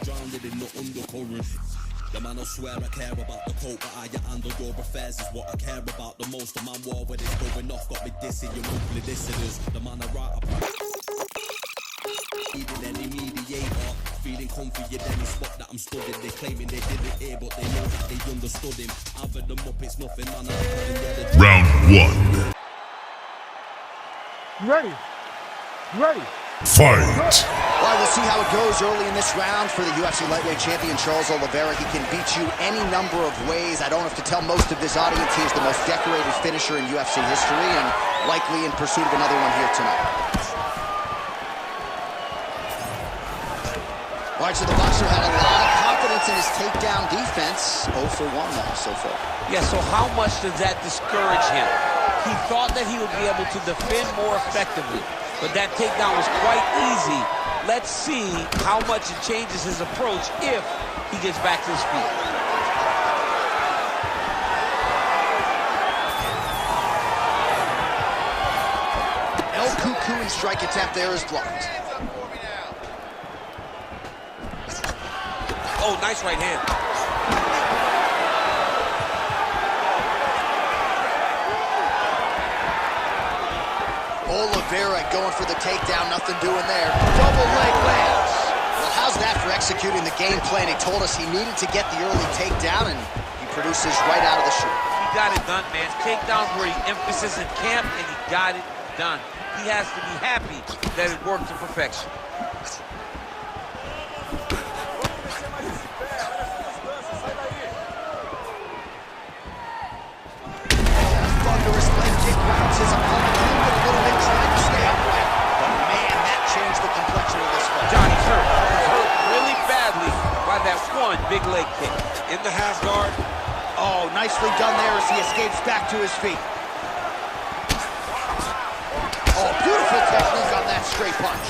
drowned in the undercurrent. The man I swear I care about the coat, but I handle your affairs is what I care about the most. The man war when it's going off, got me dissing your monthly listeners. The man I write about needing any mediator, feeling comfy in any spot that I'm studying. They claiming they didn't hear, but they know that they understood him. Having them up, it's nothing, man. Round one. Ready? Ready? Fight! All right, we'll see how it goes early in this round for the UFC lightweight champion, Charles Oliveira. He can beat you any number of ways. I don't have to tell most of this audience he is the most decorated finisher in UFC history and likely in pursuit of another one here tonight. All right, so the boxer had a lot of confidence in his takedown defense. 0 for 1 now so far. Yeah, so how much does that discourage him? He thought that he would be able to defend more effectively, but that takedown was quite easy. Let's see how much it changes his approach if he gets back to his feet. El Cuckoo strike attempt there is blocked. Oh, nice right hand. Oliveira going for the takedown, nothing doing there. Double leg lands. Well, how's that for executing the game plan? He told us he needed to get the early takedown, and he produces right out of the chute. He got it done, man. Takedowns were the emphasis in camp, and he got it done. He has to be happy that it worked to perfection. Thunderous leg kick rounds his opponent a little bit, trying to stay upright. But man, that changed the complexion of this fight. Johnny's hurt. He's hurt really badly by that one big leg kick. In the half guard. Oh, nicely done there as he escapes back to his feet. Oh, beautiful technique on that straight punch.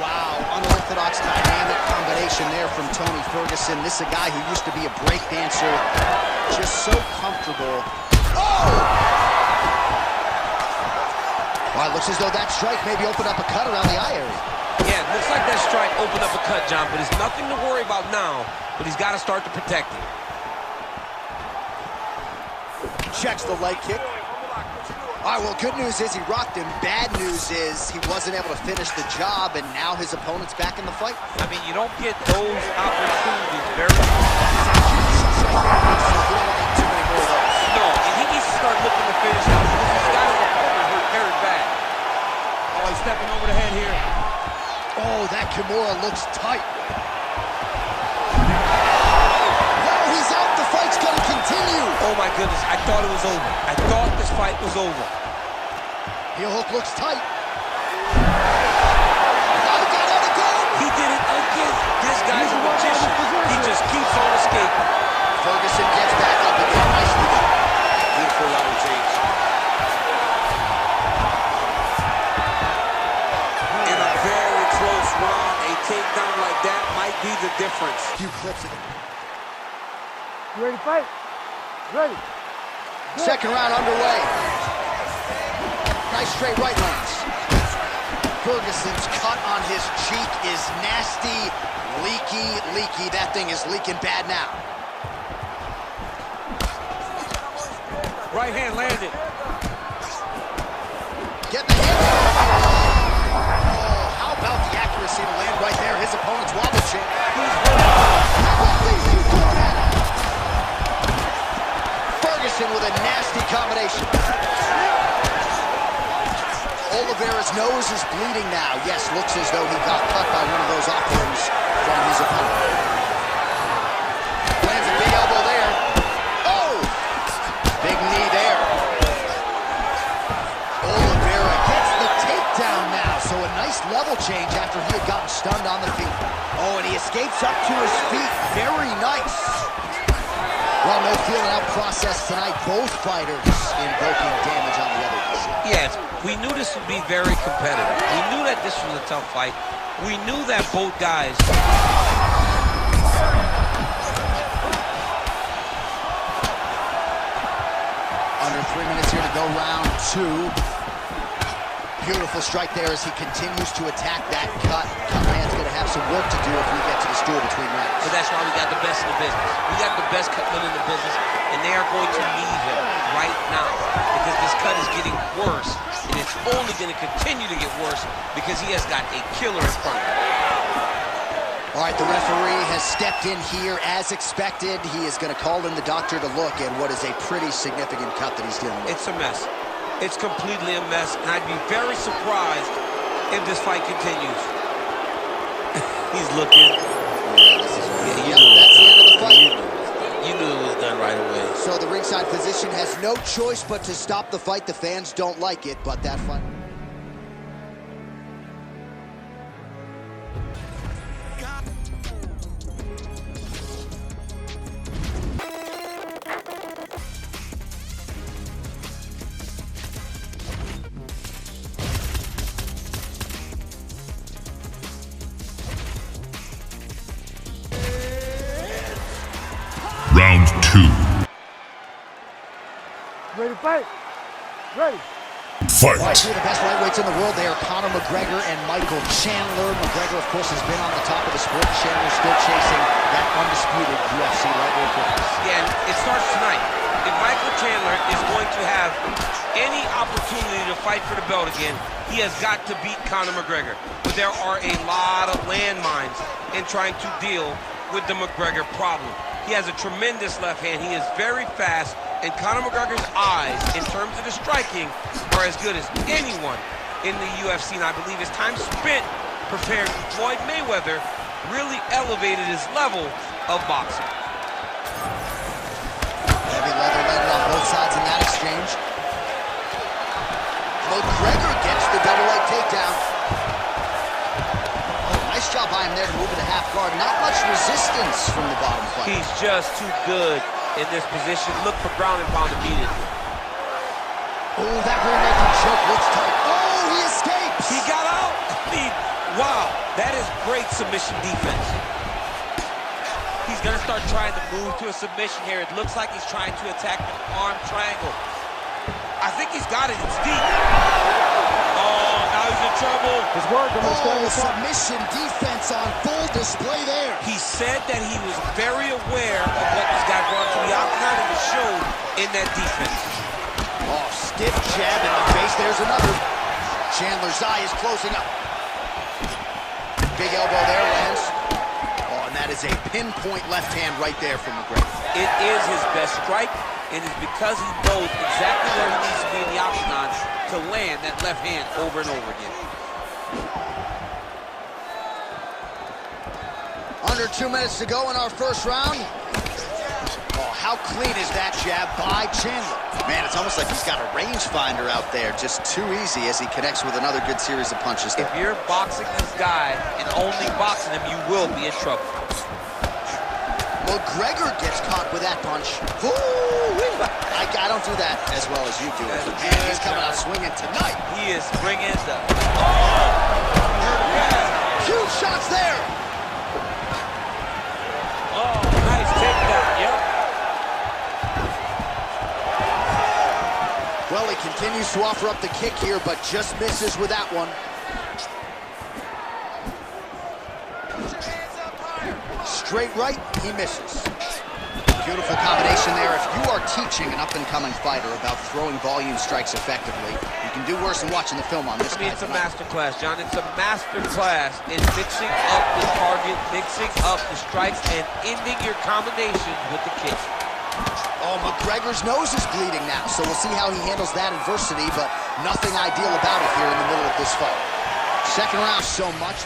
Wow, unorthodox dynamic combination there from Tony Ferguson. This is a guy who used to be a break dancer, just so comfortable. Oh! Well, it looks as though that strike maybe opened up a cut around the eye area. Yeah, it looks like that strike opened up a cut, John, but it's nothing to worry about now, but he's got to start to protect it. Checks the leg kick. All right, well, good news is he rocked him. Bad news is he wasn't able to finish the job, and now his opponent's back in the fight. I mean, you don't get those opportunities very often. No, and he needs to start looking to finish out. He's got his opponent hurt very bad. Oh, he's stepping over the head here. Oh, that Kimura looks tight. He's out. The fight's going to continue. Oh, my goodness. I thought it was over. I thought this fight was over. Heel hook looks tight. He did it again. This guy's a magician. He just keeps on escaping. Ferguson gets back up again. Nicely done. Beautiful ladder change. In a very close round, a takedown like that might be the difference. A few clips of it. You ready to fight? Ready. Good. Second round underway. Nice straight right lands. Ferguson's cut on his cheek is nasty, leaky. That thing is leaking bad now. Right hand landed. Get the hit. Oh, how about the accuracy to land right there? His opponent's wobble chin. Ferguson with a nasty combination. Oliveira's nose is bleeding now. Yes, looks as though he got cut by one of those offerings from his opponent. Lands a big elbow there. Oh! Big knee there. Oliveira gets the takedown now. So a nice level change after he had gotten stunned on the feet. Oh, and he escapes up to his feet. Very nice. Well, no feeling out process tonight. Both fighters invoking damage on the other. Yes, we knew this would be very competitive. We knew that this was a tough fight. We knew that both guys... Under 3 minutes here to go, round two. Beautiful strike there as he continues to attack that cut. Cutman's going to have have some work to do if we get to the stool between rounds. But that's why we got the best in the business. We got the best cutman in the business, and they are going to need him right now because this cut is getting worse, and it's only going to continue to get worse because he has got a killer in front of him. All right, the referee has stepped in here as expected. He is going to call in the doctor to look at what is a pretty significant cut that he's dealing with. It's a mess. It's completely a mess, and I'd be very surprised if this fight continues. He's looking. That's the end of the fight. You knew it was done right away. So the ringside physician has no choice but to stop the fight. The fans don't like it, but that fight... Round 2. Ready to fight? Ready. All right, Fight. two of the best lightweights in the world. They are Conor McGregor and Michael Chandler. McGregor, of course, has been on the top of the sport. Chandler still chasing that undisputed UFC lightweight greatness. Yeah, and it starts tonight. If Michael Chandler is going to have any opportunity to fight for the belt again, he has got to beat Conor McGregor. But there are a lot of landmines in trying to deal with the McGregor problem. He has a tremendous left hand. He is very fast, and Conor McGregor's eyes, in terms of the striking, are as good as anyone in the UFC. And I believe his time spent preparing Floyd Mayweather really elevated his level of boxing. Heavy leather landed on both sides in that exchange. McGregor gets the double leg takedown. Nice job by him there to move into half guard. Not much resistance from the bottom fight. He's just too good in this position. Look for ground and pound immediately. Oh, that rear naked choke looks tight. Oh, he escapes. He got out. I mean, wow, that is great submission defense. He's going to start trying to move to a submission here. It looks like he's trying to attack the arm triangle. I think he's got it. It's deep. Oh, now he's in trouble. It's working. Submission defense on full display there. He said that he was very aware of what this guy brought to the octagon, and it showed in that defense. Oh, stiff jab in the face. There's another. Chandler's eye is closing up. Big elbow there, lands. Oh, and that is a pinpoint left hand right there from McGregor. It is his best strike. It is because he knows exactly where he needs to be in the octagon to land that left hand over and over again. Under 2 minutes to go in our first round. Oh, how clean is that jab by Chandler? Man, it's almost like he's got a rangefinder out there. Just too easy as he connects with another good series of punches there. If you're boxing this guy and only boxing him, you will be in trouble. McGregor gets caught with that punch. I don't do that as well as you do. Man, he's coming out swinging tonight. He is bringing the... Huge shots there. Oh, nice takedown, yep. Well, he continues to offer up the kick here, but just misses with that one. Straight right, he misses. Beautiful combination there. If you are teaching an up-and-coming fighter about throwing volume strikes effectively, you can do worse than watching the film on this guy. It's a master class, John. It's a master class in mixing up the target, mixing up the strikes, and ending your combinations with the kick. Oh, McGregor's nose is bleeding now, so we'll see how he handles that adversity, but nothing ideal about it here in the middle of this fight. Second round, so much.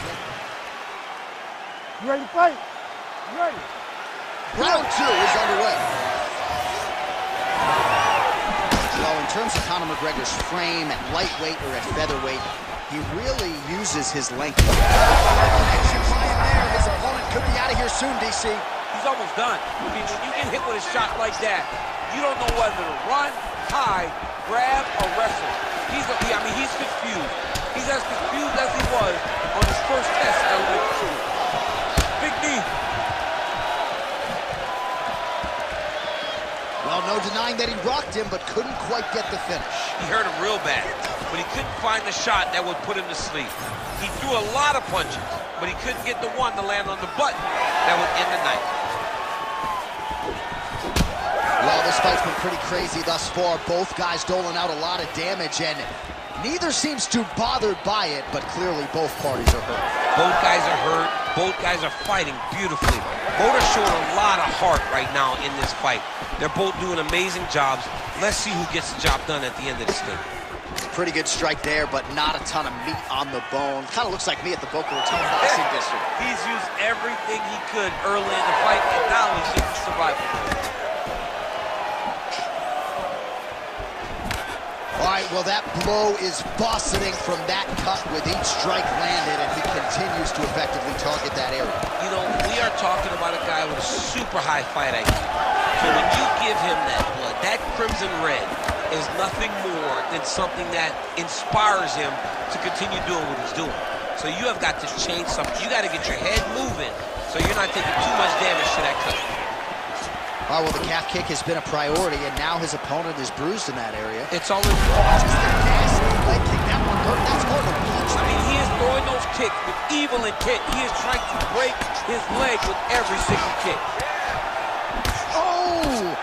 You ready to fight? You ready? Round 2 is underway. Well, in terms of Conor McGregor's frame at lightweight or at featherweight, he really uses his length. Connection by him there. His opponent could be out of here soon, DC. He's almost done. I mean, when you get hit with a shot like that, you don't know whether to run, hide, grab, or wrestle. He's confused. He's as confused as he was on his first test at UFC. Big knee. Well, no denying that he rocked him, but couldn't quite get the finish. He hurt him real bad, but he couldn't find the shot that would put him to sleep. He threw a lot of punches, but he couldn't get the one to land on the button that would end the night. Well, this fight's been pretty crazy thus far. Both guys doling out a lot of damage, and neither seems too bothered by it, but clearly both parties are hurt. Both guys are hurt. Both guys are fighting beautifully. Both are showing a lot of heart right now in this fight. They're both doing amazing jobs. Let's see who gets the job done at the end of this thing. Pretty good strike there, but not a ton of meat on the bone. Kind of looks like me at the Boca Raton boxing district. He's used everything he could early in the fight, and now he's in survival mode. All right, well, that blow is bussing from that cut with each strike landed, and he continues to effectively target that area. You know, we are talking about a guy with a super high fight IQ. So when you give him that blood, that crimson red is nothing more than something that inspires him to continue doing what he's doing. So you have got to change something. You got to get your head moving so you're not taking too much damage to that cut. All right, well, the calf kick has been a priority, and now his opponent is bruised in that area. It's all in Just a nasty leg kick. That one hurt. That's hard to watch. I mean, he is throwing those kicks with evil intent. He is trying to break his leg with every single kick. Oh!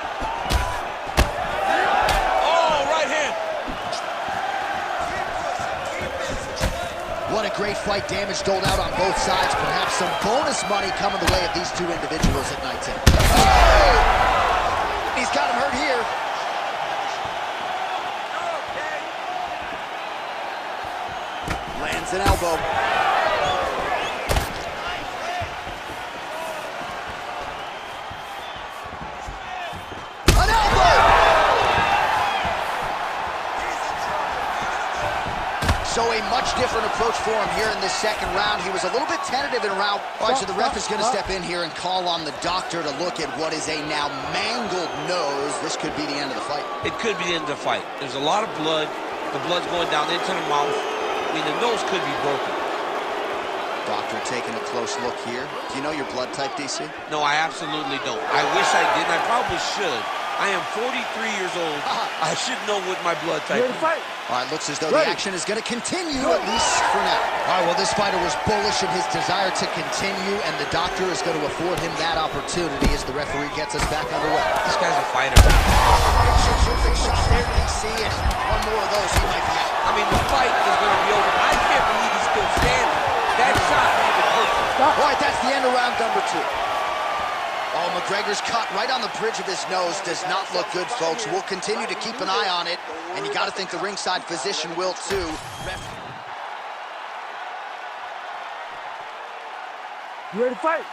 Oh, right hand. What a great fight. Damage doled out on both sides. Perhaps some bonus money coming the way of these two individuals at night 10. Oh! He's got him hurt here. Lands an elbow. An elbow! So a much different approach for him here in this second round. He was a little bit tentative in round. All right, so the ref is going to step in here and call on the doctor to look at what is a now mangled nose. This could be the end of the fight. It could be the end of the fight. There's a lot of blood. The blood's going down into the mouth. I mean, the nose could be broken. Doctor taking a close look here. Do you know your blood type, DC? No, I absolutely don't. I wish I did, and I probably should. I am 43 years old. I should know what my blood type is. All right, looks as though the action is going to continue, at least for now. All right, well, this fighter was bullish in his desire to continue, and the doctor is going to afford him that opportunity as the referee gets us back underway. This guy's a fighter. Big shot there, DC, and one more of those, he might be out. I mean, the fight is going to be over. I can't believe he's still standing. That shot made it perfect. All right, that's the end of round number 2. Oh, McGregor's cut right on the bridge of his nose does not look good, folks. We'll continue to keep an eye on it, and you got to think the ringside physician will too. You ready to fight?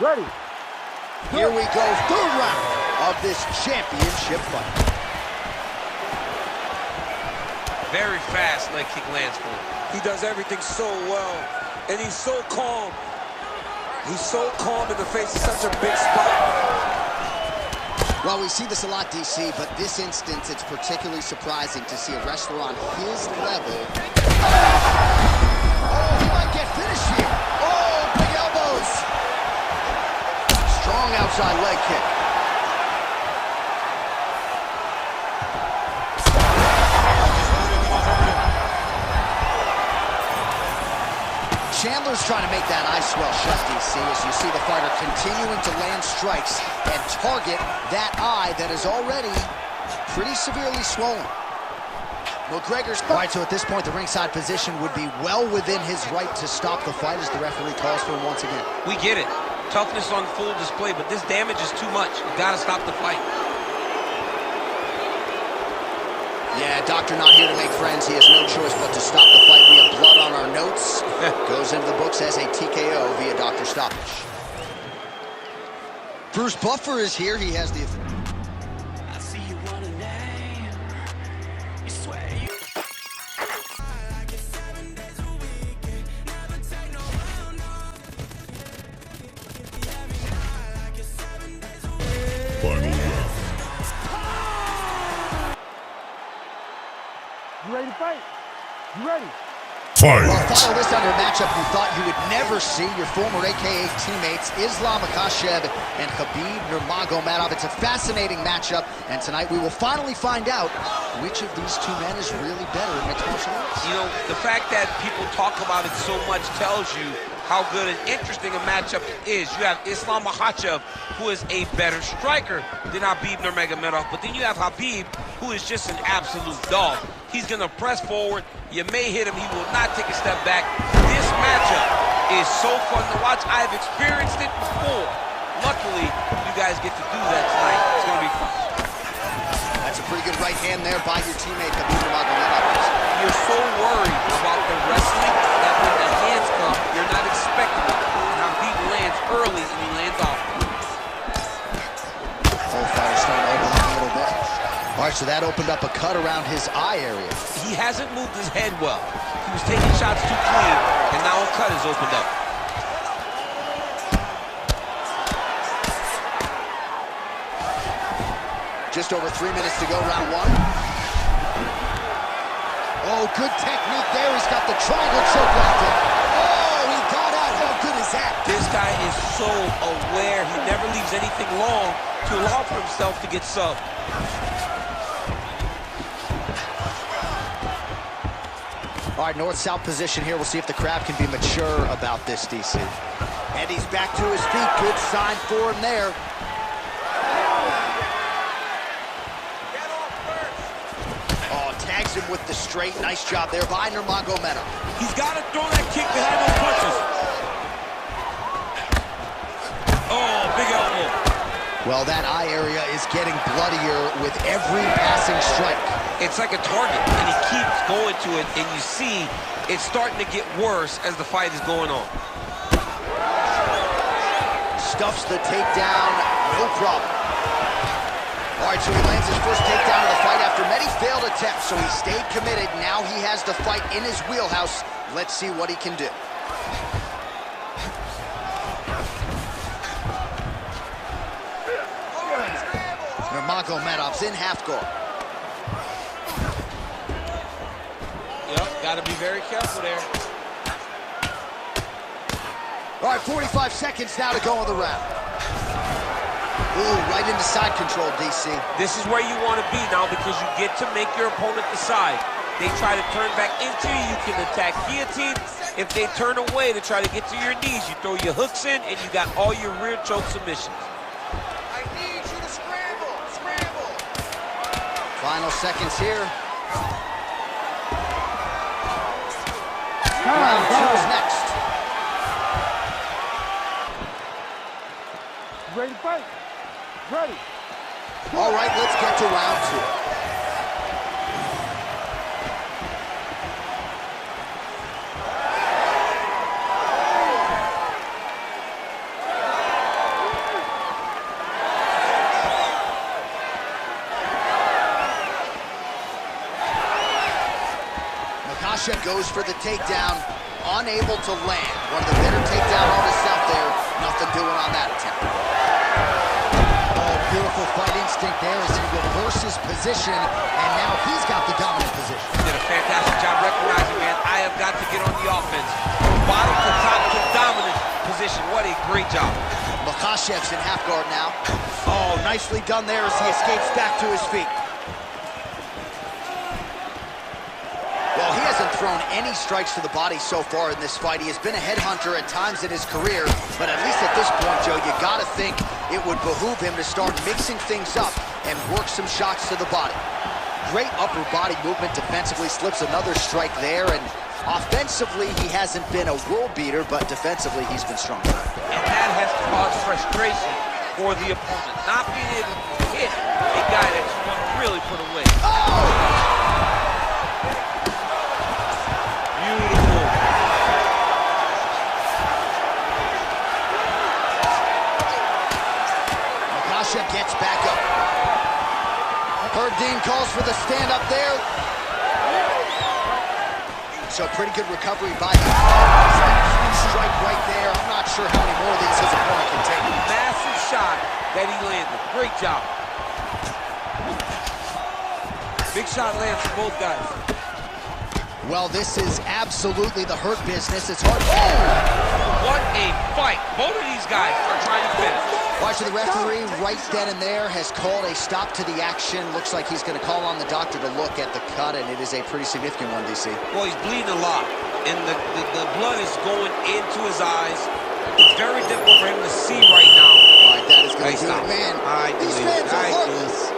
Ready. Here we go, third round of this championship fight. Very fast leg kick lands for him. He does everything so well, and he's so calm. He's so calm in the face of such a big spot. Well, we see this a lot, DC, but this instance, it's particularly surprising to see a wrestler on his level. Oh, he might get finished here. Oh, big elbows. Strong outside leg kick. Chandler's trying to make that eye swell shut, DC, as you see the fighter continuing to land strikes and target that eye that is already pretty severely swollen. McGregor's... All right, so at this point, the ringside position would be well within his right to stop the fight as the referee calls for him once again. We get it. Toughness on full display, but this damage is too much. You gotta stop the fight. Yeah, doctor not here to make friends. He has no choice but to stop the fight. We have blood on our notes. Goes into the books as a TKO via doctor stoppage. Bruce Buffer is here. He has the... I see you want a name. You swear you... Like it's 7 days a week. Never take no hell, no. Every night like it's 7 days a week. Final round. You ready to fight? You ready? Fight! Well, follow this under a matchup you thought you would never see. Your former AKA teammates, Islam Makhachev and Khabib Nurmagomedov. It's a fascinating matchup, and tonight we will finally find out which of these two men is really better in mixed martial arts. You know, the fact that people talk about it so much tells you how good and interesting a matchup it is. You have Islam Makhachev, who is a better striker than Khabib Nurmagomedov, but then you have Khabib, who is just an absolute dog. He's gonna press forward. You may hit him, he will not take a step back. This matchup is so fun to watch. I've experienced it before. Luckily, you guys get to do that tonight. It's gonna be fun. That's a pretty good right hand there by your teammate, Khabib Nurmagomedov. You're so worried about the wrestling that when the hands come, you're not expecting it. And Khabib lands early and he lands often. Both fighters starting to open up a little bit. All right, so that opened up a cut around his eye area. He hasn't moved his head well. He was taking shots too clean, and now a cut has opened up. Just over 3 minutes to go, round one. Oh, good technique there. He's got the triangle choke locked in. Oh, he got out. How good is that? This guy is so aware. He never leaves anything long to allow for himself to get subbed. All right, north-south position here. We'll see if the crowd can be mature about this, DC. And he's back to his feet. Good sign for him there. Tags him with the straight. Nice job there by Nurmagomedov. He's got to throw that kick behind those punches. Oh, big elbow. Well, that eye area is getting bloodier with every passing strike. It's like a target, and he keeps going to it, and you see it's starting to get worse as the fight is going on. Stuffs the takedown, no problem. All right, so he lands his first takedown of the fight after many failed attempts, so he stayed committed. Now he has the fight in his wheelhouse. Let's see what he can do. Nurmagomedov's in half guard. Yep, got to be very careful there. All right, 45 seconds now to go in the round. Ooh, right into side control, DC. This is where you want to be now because you get to make your opponent decide. They try to turn back into you, you can attack guillotine. If they turn away to try to get to your knees, you throw your hooks in and you got all your rear choke submissions. I need you to scramble, scramble. Final seconds here. Round two is next. Ready to fight? Ready. All right, let's get to round two. Makhachev goes for the takedown, unable to land. One of the better takedown artists out there. Nothing doing on that attempt. Beautiful fight instinct there as he reverses position, and now he's got the dominant position. He did a fantastic job recognizing, man, I have got to get on the offense. From bottom to top to dominant position. What a great job. Makhachev's in half guard now. Oh, nicely done there as he escapes back to his feet. Well, he hasn't thrown any strikes to the body so far in this fight. He has been a headhunter at times in his career, but at least at this point, Joe, you gotta think it would behoove him to start mixing things up and work some shots to the body. Great upper body movement defensively, slips another strike there, and offensively, he hasn't been a world beater, but defensively, he's been strong. And that has caused frustration for the opponent. Not being able to hit a guy that you want to really put away. Oh! Beautiful. Makhachev gets back up. Herb Dean calls for the stand-up there. So pretty good recovery by him. Strike right there. I'm not sure how many more of these his opponent can take. Massive shot that he landed. Great job. Big shot lands for both guys. Well, this is absolutely the hurt business. It's hard. Oh! What a fight. Both of these guys are trying to finish. Watching the referee right then and there has called a stop to the action. Looks like he's going to call on the doctor to look at the cut, and it is a pretty significant one, DC. Well, he's bleeding a lot, and the blood is going into his eyes. It's very difficult for him to see right now. All right, that is going to do it, man.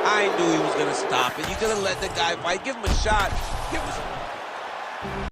I knew he was going to stop it. You could have let the guy fight. Give him a shot. Give him